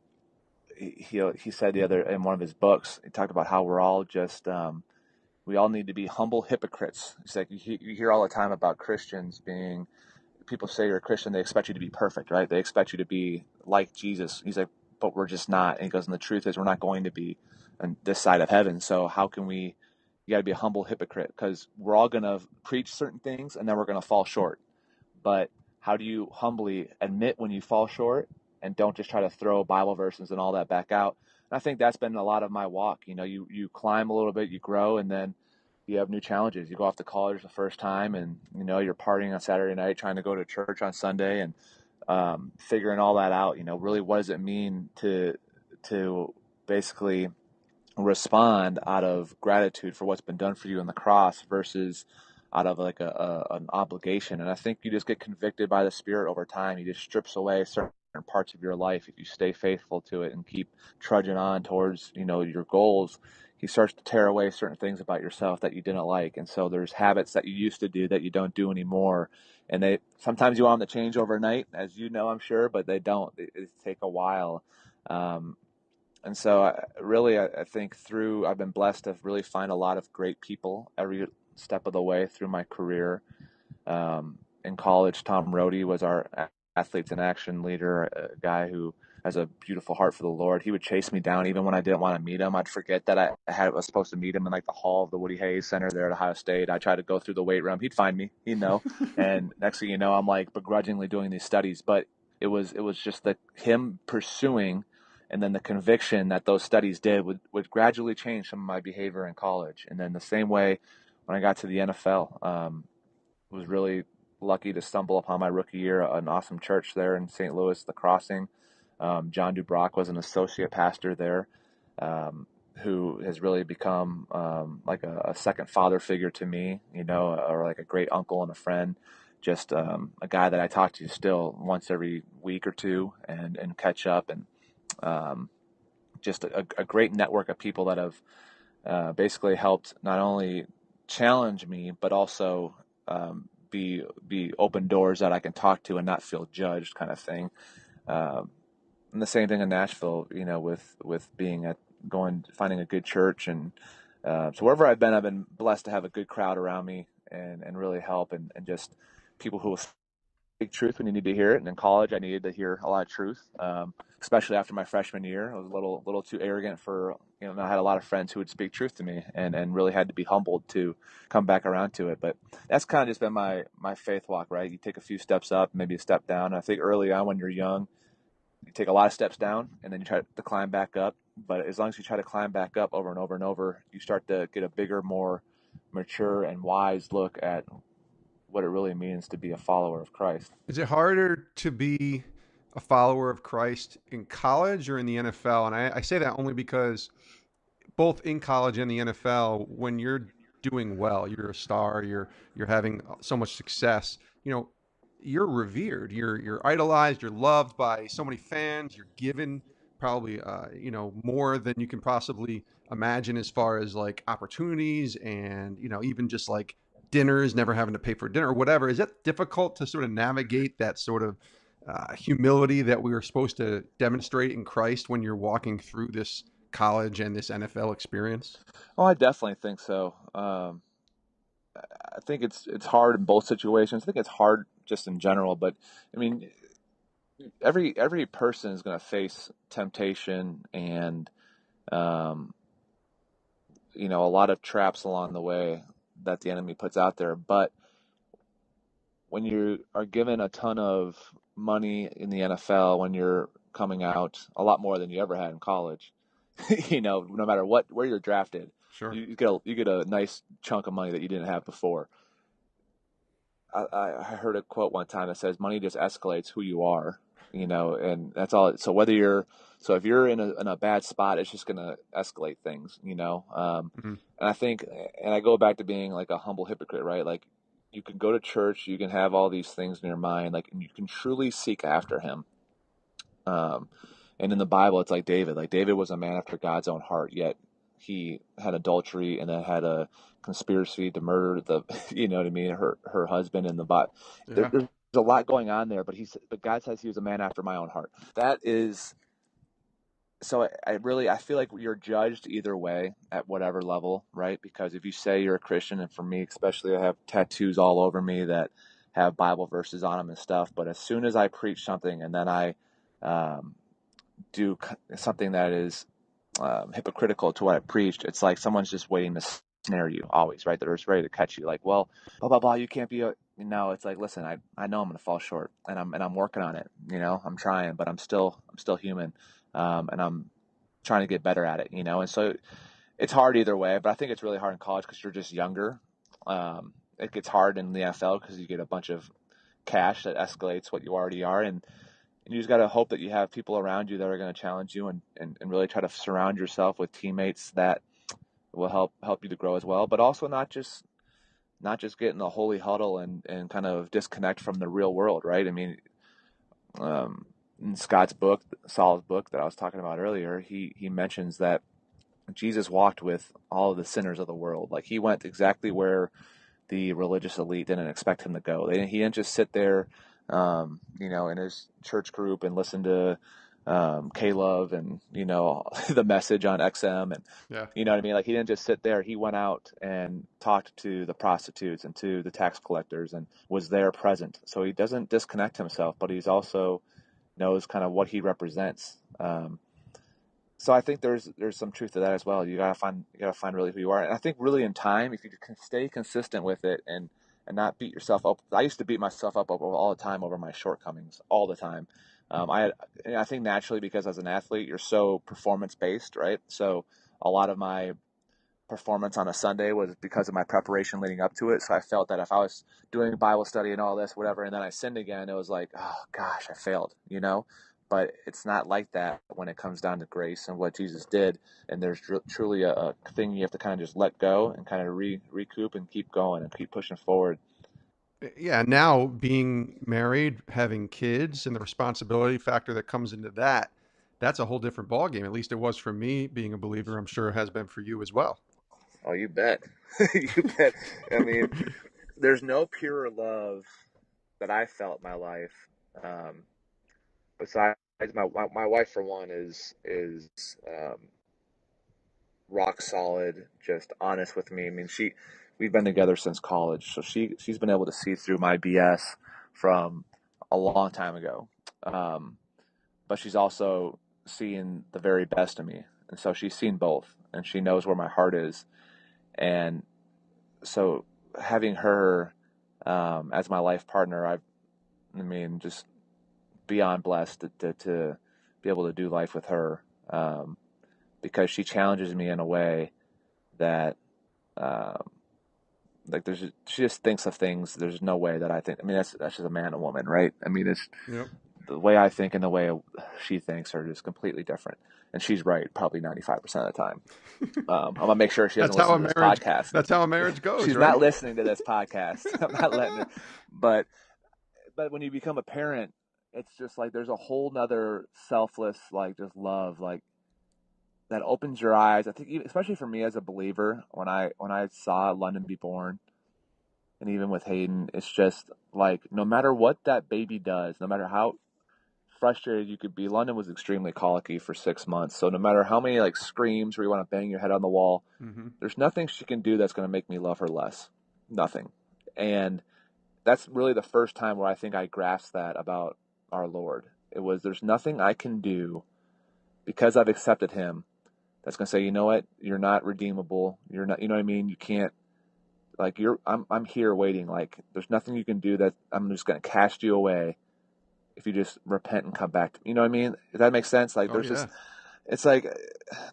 he said in one of his books, he talked about how we're all just we all need to be humble hypocrites. It's like you hear all the time about Christians being, people say you're a Christian, they expect you to be perfect, right? They expect you to be like Jesus. He's like, but we're just not. And he goes, and the truth is, we're not going to be on this side of heaven. So how can we? You got to be a humble hypocrite, because we're all going to preach certain things and then we're going to fall short. But how do you humbly admit when you fall short and don't just try to throw Bible verses and all that back out? And I think that's been a lot of my walk. You climb a little bit, you grow, and then you have new challenges. You go off to college the first time, and you're partying on Saturday night, trying to go to church on Sunday, and figuring all that out. Really, what does it mean to basically respond out of gratitude for what's been done for you on the cross versus out of like an obligation? And I think you just get convicted by the Spirit over time. He just strips away certain parts of your life if you stay faithful to it and keep trudging on towards your goals. He starts to tear away certain things about yourself that you didn't like, and so there's habits that you used to do that you don't do anymore. And they sometimes you want them to change overnight, as you know, I'm sure, but they don't. It take a while. And so I think I've been blessed to really find a lot of great people every step of the way through my career. In college, Tom Rohde was our athletes in action leader, a guy who has a beautiful heart for the Lord. He would chase me down even when I didn't want to meet him. I'd forget that I was supposed to meet him in like the hall of the Woody Hayes Center there at Ohio State. I tried to go through the weight room. He'd find me, he'd know. And next thing you know, I'm like begrudgingly doing these studies. But it was just him pursuing, and then the conviction that those studies did would gradually change some of my behavior in college. And then the same way when I got to the NFL, was really lucky to stumble upon my rookie year an awesome church there in St. Louis, The Crossing. John Dubrock was an associate pastor there, who has really become like a second father figure to me, or like a great uncle and a friend. Just a guy that I talk to still once every week or two and catch up, and just a great network of people that have basically helped not only challenge me, but also be open doors that I can talk to and not feel judged, kind of thing. And the same thing in Nashville, with being finding a good church, and so wherever I've been blessed to have a good crowd around me and really help, and just people who will speak truth when you need to hear it. And in college, I needed to hear a lot of truth, especially after my freshman year. I was a little too arrogant for, I had a lot of friends who would speak truth to me, and really had to be humbled to come back around to it. But that's kind of just been my faith walk, right? You take a few steps up, maybe a step down. And I think early on when you're young, you take a lot of steps down and then you try to climb back up. But as long as you try to climb back up over and over and over, you start to get a bigger, more mature and wise look at what it really means to be a follower of Christ. Is it harder to be a follower of Christ in college or in the NFL? And I say that only because both in college and the NFL, when you're doing well, you're a star, you're having so much success, you're revered, you're idolized, you're loved by so many fans, you're given probably more than you can possibly imagine as far as like opportunities and even just like dinners, never having to pay for dinner or whatever. Is that difficult to sort of navigate that sort of humility that we were supposed to demonstrate in Christ when you're walking through this college and this NFL experience? Oh, I definitely think so. I think it's hard in both situations. I think it's hard just in general, but I mean, every person is going to face temptation and um, a lot of traps along the way that the enemy puts out there. But when you are given a ton of money in the NFL, when you're coming out, a lot more than you ever had in college, no matter where you're drafted, Sure. you get a nice chunk of money that you didn't have before. I heard a quote one time that says, "Money just escalates who you are," and that's all. So if you're in a bad spot, it's just gonna escalate things, Mhm. And I think, and I go back to being like a humble hypocrite, right? Like you can go to church, you can have all these things in your mind, like, and you can truly seek after Him. Um, and in the Bible, it's like David. Like David was a man after God's own heart, yet he had adultery and then had a conspiracy to murder you know what I mean, her husband in the Bible. Yeah. There's a lot going on there, but God says he was a man after my own heart. That is, so I feel like you're judged either way at whatever level, right? Because if you say you're a Christian, and for me especially, I have tattoos all over me that have Bible verses on them and stuff. But as soon as I preach something and then I um, do something that is hypocritical to what I preached, it's like someone's just waiting to snare you always, right? They're just ready to catch you. Like, well, blah blah blah. You can't be a. No, it's like, listen, I know I'm going to fall short, and I'm working on it. I'm trying, but I'm still human, and I'm trying to get better at it. And so it's hard either way. But I think it's really hard in college because you're just younger. It gets hard in the NFL because you get a bunch of cash that escalates what you already are, and you just got to hope that you have people around you that are going to challenge you and really try to surround yourself with teammates that will help you to grow as well, but also not just get in the holy huddle and kind of disconnect from the real world, right? I mean, in Saul's book that I was talking about earlier, he mentions that Jesus walked with all of the sinners of the world. Like he went exactly where the religious elite didn't expect him to go. He didn't just sit there, in his church group and listen to K-Love and the Message on XM, and Yeah. you know what I mean. Like he didn't just sit there. He went out and talked to the prostitutes and to the tax collectors and was there present. So he doesn't disconnect himself, but he's also knows kind of what he represents. So I think there's some truth to that as well. You gotta find really who you are, and I think really in time, if you can stay consistent with it and not beat yourself up. I used to beat myself up all the time over my shortcomings, all the time. I think naturally, because as an athlete, you're so performance based, right? So a lot of my performance on a Sunday was because of my preparation leading up to it. So I felt that if I was doing Bible study and all this, whatever, and then I sinned again, it was like, oh gosh, I failed, you know? But it's not like that when it comes down to grace and what Jesus did. And there's truly a thing you have to kind of just let go and kind of recoup and keep going and keep pushing forward. Yeah, now being married, having kids, and the responsibility factor that comes into that, that's a whole different ballgame. At least it was for me being a believer. I'm sure it has been for you as well. Oh, you bet. You bet. I mean, there's no purer love that I felt in my life. Besides my wife, for one, is rock solid, just honest with me. I mean, we've been together since college, so she's been able to see through my BS from a long time ago. Um, but she's also seen the very best of me, and so she's seen both, and she knows where my heart is. And so having her as my life partner, I mean, just beyond blessed to be able to do life with her, because she challenges me in a way that um, like she just thinks of things. There's no way that I think. I mean, that's just a man and woman, right? I mean, it's Yep. the way I think and the way she thinks are just completely different. And she's right, probably 95% of the time. I'm gonna make sure she doesn't That's how listen a to this marriage. podcast. That's how a marriage goes, She's not right? listening to this podcast. I'm not letting her. But when you become a parent, it's just like there's a whole nother selfless, like, just love, like, that opens your eyes. I think, especially for me as a believer, when I saw London be born, and even with Hayden, it's just like no matter what that baby does, no matter how frustrated you could be. London was extremely colicky for 6 months, so no matter how many like screams where you want to bang your head on the wall, Mm-hmm. there's nothing she can do that's going to make me love her less. Nothing. And that's really the first time where I think I grasped that about our Lord. It was, there's nothing I can do because I've accepted him that's going to say, you know what, you're not redeemable. You're not, you know what I mean? You can't, like, I'm here waiting. Like, there's nothing you can do that I'm just going to cast you away if you just repent and come back. You know what I mean? Does that make sense? Like, Oh there's yeah. just, it's like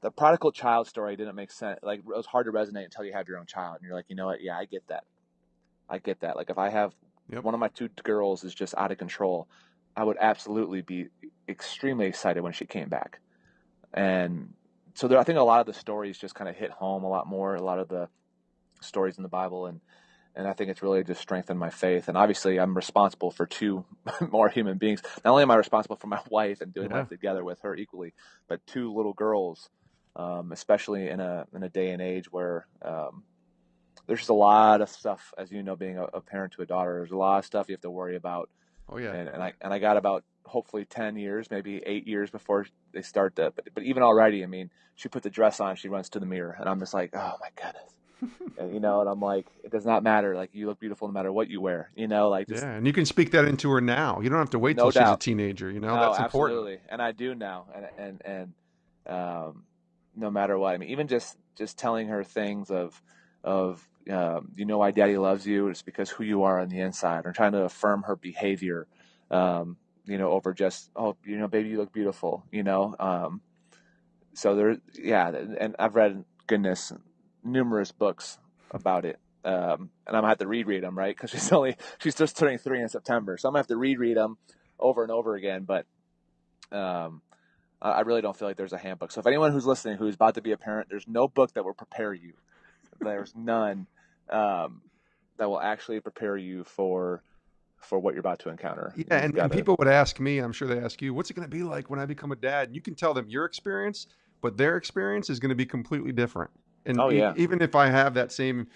the prodigal child story didn't make sense. Like, it was hard to resonate until you have your own child. And you're like, you know what? Yeah, I get that. I get that. Like, if I have Yep. one of my two girls is just out of control, I would absolutely be extremely excited when she came back. And so I think a lot of the stories just kind of hit home a lot more, a lot of the stories in the Bible. And I think it's really just strengthened my faith. And obviously, I'm responsible for two more human beings. Not only am I responsible for my wife and doing Yeah. life together with her equally, but two little girls, especially in a day and age where there's just a lot of stuff, as you know, being a parent to a daughter. There's a lot of stuff you have to worry about. Oh yeah. And I got about hopefully 10 years, maybe 8 years before they start to. But even already, I mean, she put the dress on, she runs to the mirror, and I'm just like, oh my goodness. And, and I'm like, it does not matter. Like, you look beautiful no matter what you wear. Like, just Yeah, and you can speak that into her now. You don't have to wait till no she's a doubt. teenager. No, That's important. absolutely, and I do now. And no matter what, I mean, even just telling her things of why Daddy loves you. It's because who you are on the inside. Or trying to affirm her behavior. Over just, oh, baby, you look beautiful. So there, yeah, and I've read, goodness, numerous books about it. And I'm gonna have to reread them, right? Because she's just turning 3 in September, so I'm gonna have to reread them over and over again. But I really don't feel like there's a handbook. So if anyone who's listening who's about to be a parent, there's no book that will prepare you. There's none that will actually prepare you for what you're about to encounter. Yeah, You've and got to. people would ask me, I'm sure they ask you, what's it going to be like when I become a dad? And you can tell them your experience, but their experience is going to be completely different. And Oh yeah. even if I have that same,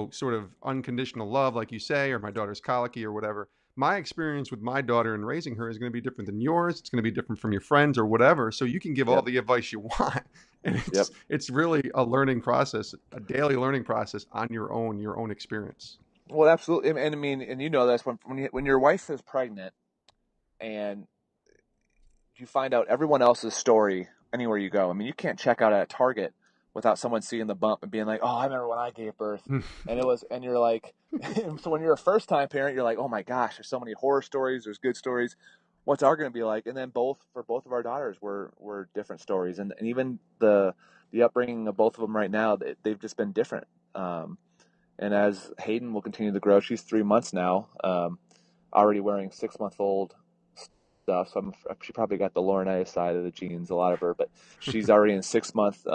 sort of unconditional love, like you say, or my daughter's colicky or whatever, my experience with my daughter and raising her is going to be different than yours. It's going to be different from your friends or whatever. So you can give all Yep. the advice you want. And Yep. it's really a learning process, a daily learning process on your own experience. Well, absolutely. And I mean, and this when your wife is pregnant, and you find out everyone else's story anywhere you go. I mean, you can't check out at Target without someone seeing the bump and being like, "Oh, I remember when I gave birth," and you're like, so when you're a first time parent, you're like, "Oh my gosh, there's so many horror stories, there's good stories. What's our going to be like?" And then for both of our daughters were different stories, and even the upbringing of both of them right now, they've just been different. And as Hayden will continue to grow, she's 3 months now, already wearing 6-month-old stuff. So she probably got the Laurinaitis side of the genes, a lot of her, but she's already in 6-month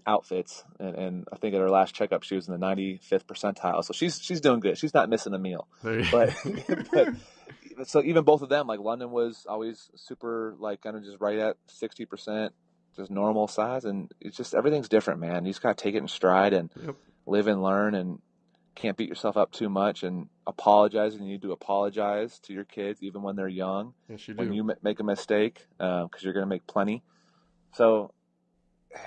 outfits, and I think at her last checkup she was in the 95th percentile. So she's doing good. She's not missing a meal. But but so even both of them, like London was always super, like kind of just right at 60%, just normal size, and it's just everything's different, man. You just gotta take it in stride and live and learn, and can't beat yourself up too much, and apologize. And you need to apologize to your kids even when they're young. Yes, you do. When you make a mistake, because you're gonna make plenty. So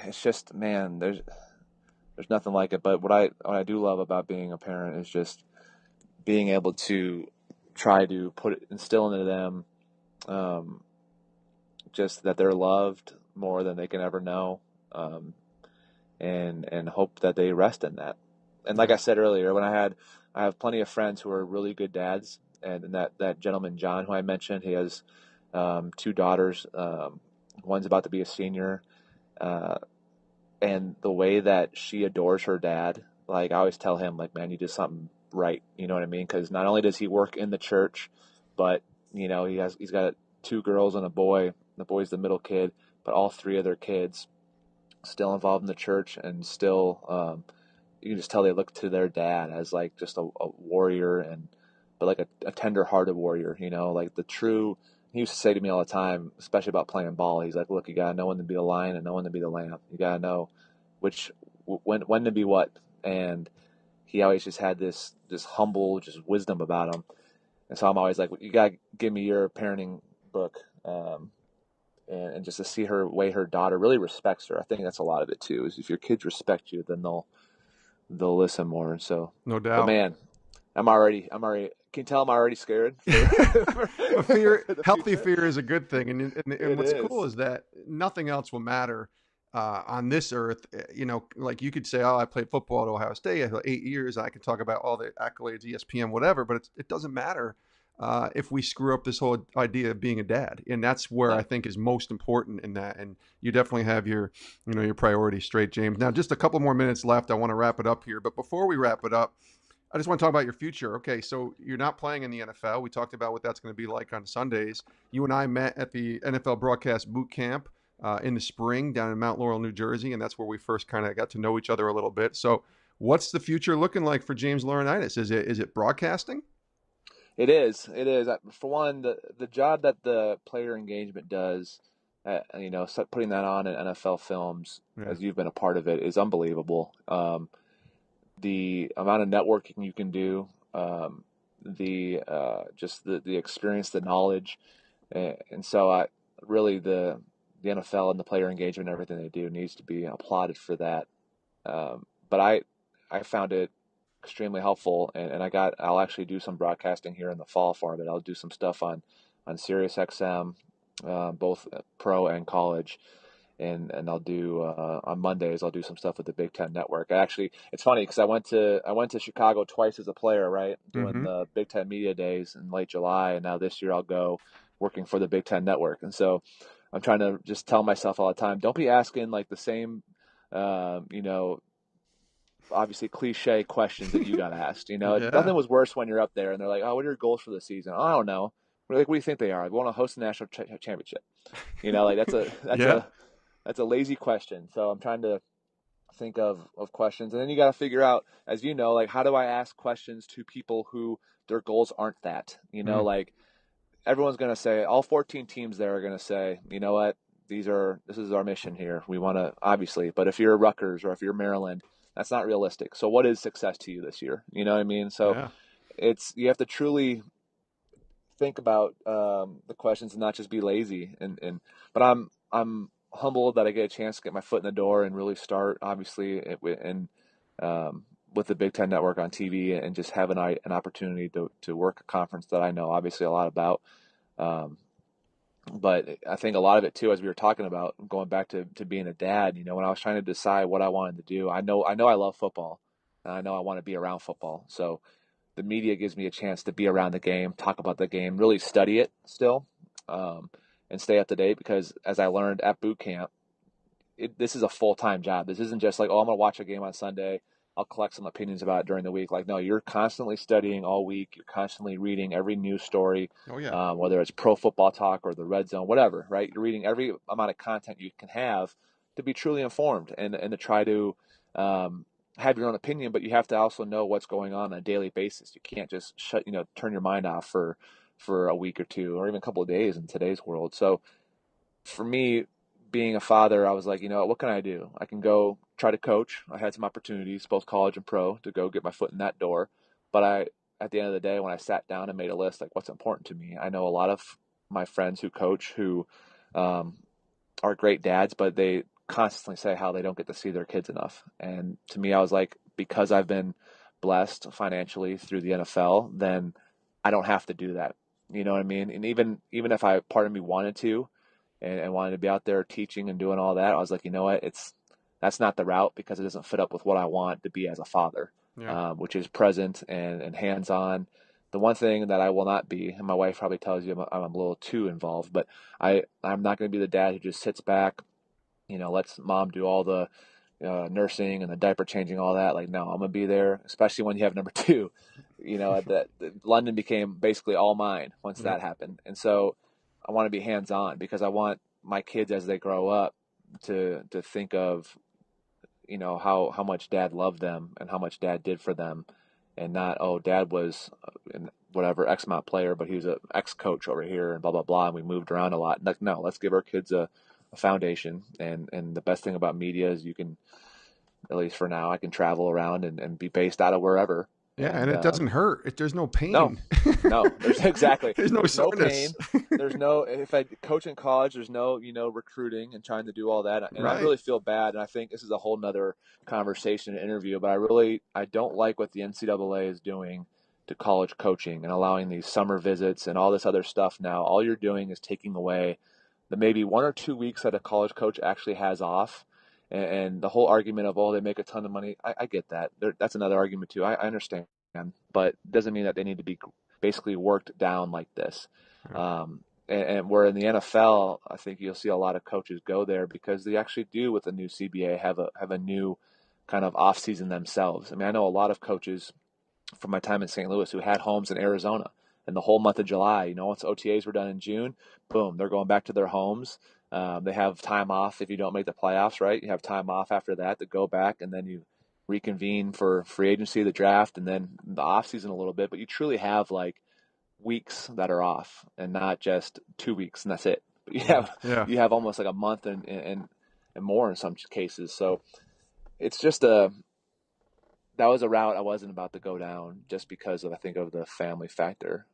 it's just, man, there's nothing like it. But what I do love about being a parent is just being able to try to instill into them just that they're loved more than they can ever know, and hope that they rest in that. And like I said earlier, I have plenty of friends who are really good dads, and that gentleman John who I mentioned, he has 2 daughters. One's about to be a senior. And the way that she adores her dad, like I always tell him, like, man, you did something right. You know what I mean? Because not only does he work in the church, but he's got 2 girls and a boy. The boy's the middle kid, but all 3 of their kids still involved in the church, and still you can just tell they look to their dad as like just a warrior, but like a tender-hearted warrior. Like the true. He used to say to me all the time, especially about playing ball, he's like, look, you got to know when to be the lion and know when to be the lamb. You got to know when to be what. And he always just had this humble, just wisdom about him. And so I'm always like, you got to give me your parenting book. And just to see her way her daughter really respects her. I think that's a lot of it too, is if your kids respect you, then they'll listen more. And so, no doubt. But man, I'm already. Can you tell I'm already scared? Healthy fear is a good thing, and what's cool is that nothing else will matter on this earth. Like you could say, "Oh, I played football at Ohio State. I had 8 years. I can talk about all the accolades, ESPN, whatever." But it doesn't matter if we screw up this whole idea of being a dad, and that's where I think is most important in that. And you definitely have your priorities straight, James. Now, just a couple more minutes left. I want to wrap it up here, but before we wrap it up, I just want to talk about your future. Okay, so you're not playing in the NFL. We talked about what that's going to be like on Sundays. You and I met at the NFL Broadcast Boot Camp in the spring down in Mount Laurel, New Jersey, and that's where we first kind of got to know each other a little bit. So what's the future looking like for James Laurinaitis? Is it broadcasting? It is. It is. For one, the job that the player engagement does, putting that on in NFL films, as you've been a part of it, is unbelievable. The amount of networking you can do, the experience, the knowledge, and so really the NFL and the player engagement and everything they do needs to be applauded for that. But I found it extremely helpful, and I'll actually do some broadcasting here in the fall for it. I'll do some stuff on Sirius XM, both pro and college. And I'll do on Mondays. I'll do some stuff with the Big Ten Network. It's funny because I went to Chicago twice as a player, right, doing the Big Ten Media Days in late July, and now this year I'll go working for the Big Ten Network. And so I'm trying to just tell myself all the time, don't be asking like the same, obviously cliche questions that you got asked. Nothing was worse when you're up there and they're like, oh, what are your goals for the season? I don't know. We're like, what do you think they are? We want to host a national championship. That's a lazy question. So I'm trying to think of questions. And then you got to figure out, as you know, like, how do I ask questions to people who their goals aren't that? Like everyone's going to say, all 14 teams there are going to say, you know what, this is our mission here. We want to, obviously, but if you're Rutgers or if you're Maryland, that's not realistic. So what is success to you this year? You know what I mean? So you have to truly think about the questions and not just be lazy. But I'm humbled that I get a chance to get my foot in the door and really start, obviously, with the Big Ten Network on TV, and just have an opportunity to work a conference that I know obviously a lot about. But I think a lot of it too, as we were talking about, going back to being a dad, when I was trying to decide what I wanted to do, I know I love football, and I know I want to be around football. So the media gives me a chance to be around the game, talk about the game, really study it still, um, and stay up to date. Because as I learned at boot camp, this is a full-time job. This isn't just like, oh, I'm going to watch a game on Sunday. I'll collect some opinions about it during the week. Like, no, you're constantly studying all week. You're constantly reading every news story, Oh yeah. whether it's Pro Football Talk or the Red Zone, whatever, right? You're reading every amount of content you can have to be truly informed and to try to have your own opinion, but you have to also know what's going on a daily basis. You can't just turn your mind off for a week or two or even a couple of days in today's world. So for me, being a father, I was like, what can I do? I can go try to coach. I had some opportunities, both college and pro, to go get my foot in that door. But at the end of the day, when I sat down and made a list, like what's important to me, I know a lot of my friends who coach who um, are great dads, but they constantly say how they don't get to see their kids enough. And to me, I was like, because I've been blessed financially through the NFL, then I don't have to do that. You know what I mean? And even if part of me wanted to, and wanted to be out there teaching and doing all that, I was like, you know what? That's not the route, because it doesn't fit up with what I want to be as a father, Yeah. which is present and hands on. The one thing that I will not be, and my wife probably tells you I'm a little too involved, but I'm not going to be the dad who just sits back, lets mom do all the nursing and the diaper changing, all that. Like, no, I'm gonna be there, especially when you have number two. That London became basically all mine once Yep. that happened, and so I want to be hands on, because I want my kids as they grow up to think of how much dad loved them and how much dad did for them, and not, oh, dad was whatever Xmont player, but he was an ex coach over here and blah blah blah, and we moved around a lot. Like, no, let's give our kids a foundation, and the best thing about media is you can, at least for now, I can travel around and be based out of wherever. Yeah, and And it doesn't hurt. There's no no, pain. no, there's exactly, There's no there's no soreness. pain. There's no, if I coach in college, there's no, recruiting and trying to do all that. And I Right. really feel bad. And I think this is a whole nother conversation and interview, but I don't like what the NCAA is doing to college coaching and allowing these summer visits and all this other stuff. Now, all you're doing is taking away the maybe 1 or 2 weeks that a college coach actually has off. And the whole argument of, oh, they make a ton of money. I get that. That's another argument too. I understand, but it doesn't mean that they need to be basically worked down like this. Yeah. And where in the NFL, I think you'll see a lot of coaches go there because they actually do, with the new CBA, have a new kind of off season themselves. I mean, I know a lot of coaches from my time in St. Louis who had homes in Arizona, and the whole month of July, once OTAs were done in June, boom, they're going back to their homes. They have time off if you don't make the playoffs, right? You have time off after that to go back, and then you reconvene for free agency, the draft, and then the off season a little bit. But you truly have like weeks that are off, and not just 2 weeks and that's it. But Yeah. Yeah. you have almost like a month and more in some cases. So it's just that was a route I wasn't about to go down, just because of, I think, of the family factor.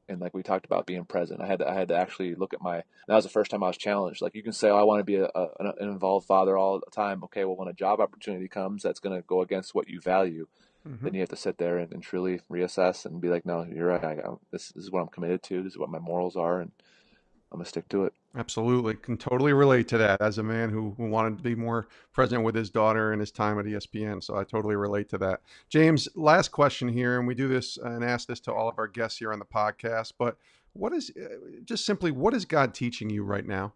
And like we talked about, being present, I had to actually look at that was the first time I was challenged. Like, you can say, oh, I want to be an involved father all the time. Okay, well, when a job opportunity comes that's going to go against what you value, Hmm. then you have to sit there and truly reassess and be like, no, you're right. This is what I'm committed to. This is what my morals are, and I'm gonna stick to it. Absolutely. Can totally relate to that as a man who wanted to be more present with his daughter and his time at ESPN. So I totally relate to that. James, last question here, and we do this and ask this to all of our guests here on the podcast, but just simply, what is God teaching you right now?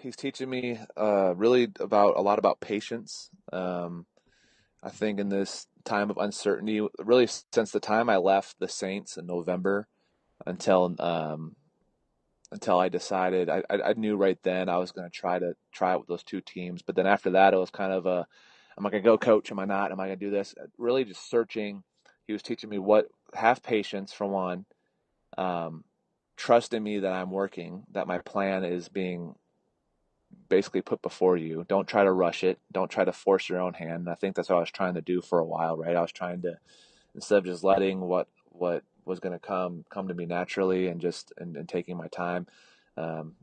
He's teaching me really about a lot about patience. I think in this time of uncertainty, really since the time I left the Saints in November until I decided, I knew right then I was going to try it with those two teams. But then after that, it was kind of am I going to go coach? Am I not? Am I going to do this? Really just searching. He was teaching me have patience for one, um, trust in me that I'm working, that my plan is being basically put before you. Don't try to rush it. Don't try to force your own hand. And I think that's what I was trying to do for a while, right? I was trying to, instead of just letting what was going to come to me naturally, and just and taking my time. Um,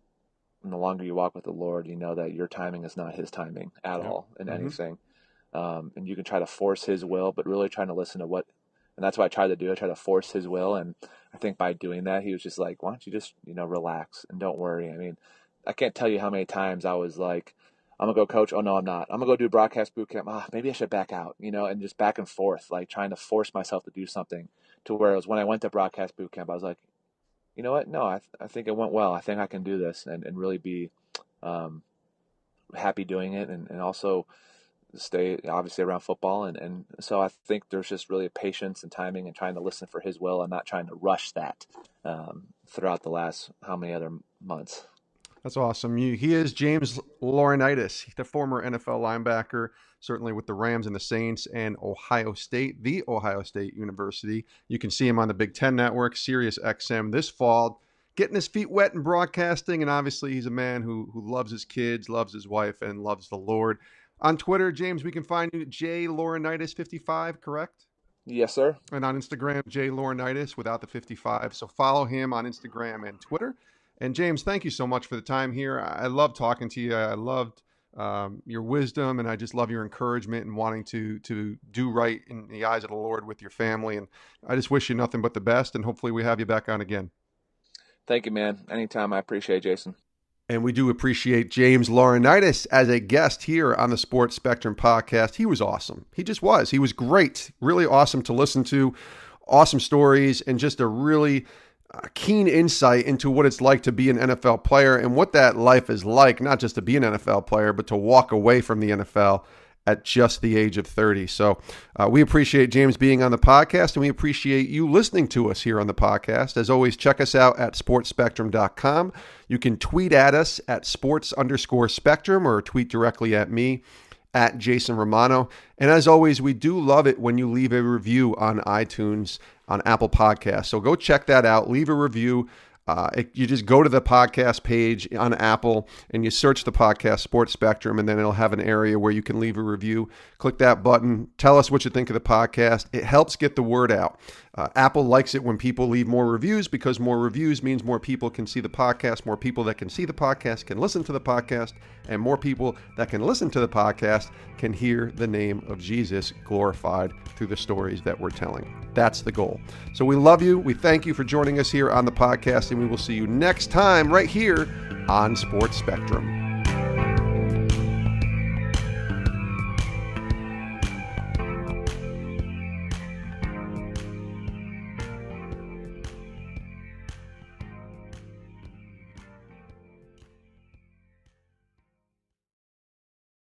and the longer you walk with the Lord, you know that your timing is not His timing at Yep. all in Hmm. anything. And you can try to force His will, but really trying to listen to what And that's what I tried to do. I tried to force his will. And I think by doing that, he was just like, why don't you just, relax and don't worry. I mean, I can't tell you how many times I was like, I'm going to go coach. Oh, no, I'm not. I'm going to go do broadcast boot camp. Maybe I should back out, and just back and forth, like trying to force myself to do something, to where it was when I went to broadcast boot camp, I was like, you know what? No, I think it went well. I think I can do this and really be happy doing it, and also stay obviously around football. And so I think there's just really a patience and timing and trying to listen for his will and not trying to rush that throughout the last how many other months. That's awesome. He is James Laurinaitis, the former NFL linebacker, certainly with the Rams and the Saints and Ohio State, the Ohio State University. You can see him on the Big Ten Network, Sirius XM this fall, getting his feet wet in broadcasting. And obviously he's a man who loves his kids, loves his wife, and loves the Lord. On Twitter, James, we can find you at JLaurinaitis55, correct? Yes, sir. And on Instagram, JLaurinaitis without the 55. So follow him on Instagram and Twitter. And James, thank you so much for the time here. I love talking to you. I loved your wisdom, and I just love your encouragement and wanting to do right in the eyes of the Lord with your family. And I just wish you nothing but the best, and hopefully we have you back on again. Thank you, man. Anytime. I appreciate it, Jason. And we do appreciate James Laurinaitis as a guest here on the Sports Spectrum podcast. He was awesome. He just was. He was great. Really awesome to listen to. Awesome stories, and just a really keen insight into what it's like to be an NFL player and what that life is like, not just to be an NFL player, but to walk away from the NFL at just the age of 30. So we appreciate James being on the podcast, and we appreciate you listening to us here on the podcast. As always, check us out at sportspectrum.com. You can tweet at us at sports_spectrum, or tweet directly at me at Jason Romano. And as always, we do love it when you leave a review on iTunes, on Apple Podcasts. So go check that out. Leave a review. You just go to the podcast page on Apple and you search the podcast Sports Spectrum, and then it'll have an area where you can leave a review. Click that button. Tell us what you think of the podcast. It helps get the word out. Apple likes it when people leave more reviews, because more reviews means more people can see the podcast. More people that can see the podcast can listen to the podcast, and more people that can listen to the podcast can hear the name of Jesus glorified through the stories that we're telling. That's the goal. So we love you. We thank you for joining us here on the podcast, and we will see you next time right here on Sports Spectrum.